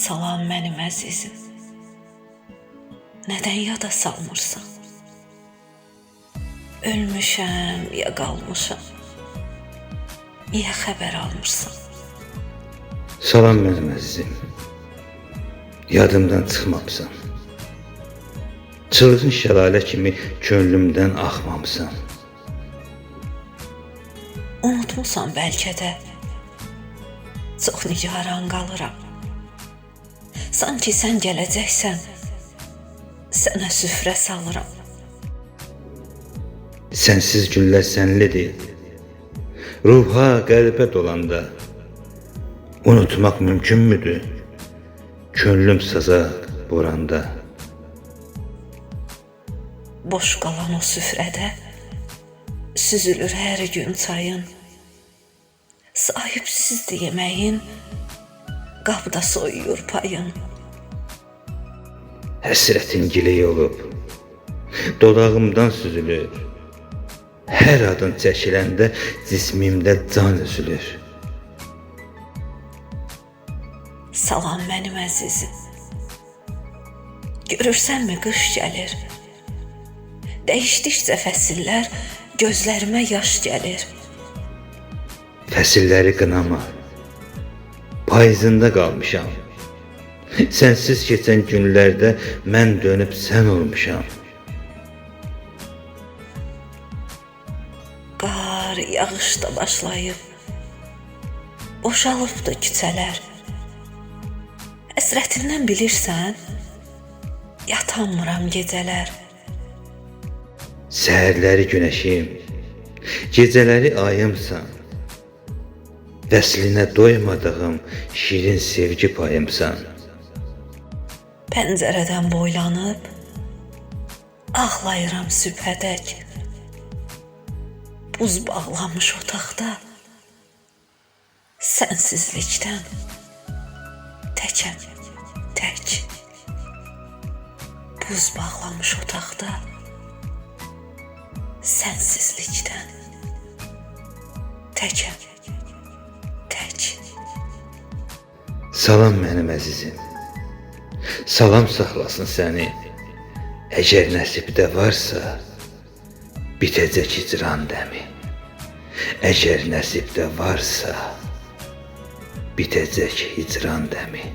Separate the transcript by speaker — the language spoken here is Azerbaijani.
Speaker 1: Salam mənim əzizim, nədən yada salmırsan? Ölmüşəm ya qalmışam, niyə xəbər almırsan?
Speaker 2: Salam mənim əzizim, yadımdan çıxmamısan. Çılğın şəlalə kimi könlümdən axmamısan.
Speaker 1: Unutmusan bəlkə də, çox nigaran qalıram. Sanki sən gələcəksən, sənə süfrə salıram.
Speaker 2: Sənsiz günlər sənlidir, ruha, qəlbə dolanda. Unutmaq mümkün müdür, könlüm sazaq boranda.
Speaker 1: Boş qalan o süfrədə süzülür hər gün çayın. Sahibsizdir yeməyin, qapıda soyuyur payın.
Speaker 2: Həsrətin giley olub, dodağımdan süzülür. Hər adın çəkiləndə cismimdə can üzülür.
Speaker 1: Salam mənim əzizim, görürsənmi qış gəlir. Dəyişdikcə fəsillər gözlərimə yaş gəlir.
Speaker 2: Fəsilləri qınama, payızında qalmışam. Sənsiz keçən günlərdə mən dönüb sən olmuşam.
Speaker 1: Qar, yağış da başlayıb, boşalıbdı küçələr. Həsrətindən bilirsən, yatanmıram gecələr.
Speaker 2: Səhərləri günəşim, gecələri ayımsan. Vəslinə doymadığım şirin sevgi payımsan.
Speaker 1: Pəncərədən boylanıb, ağlayıram sübhədək. Buz bağlanmış otaqda, sənsizlikdən təkəm, tək. Buz bağlanmış otaqda, sənsizlikdən təkəm, tək.
Speaker 2: Salam mənim əzizim, salam saxlasın səni. Əgər nəsibdə varsa, bitəcək hicran dəmi. Əgər nəsibdə varsa, bitəcək hicran dəmi.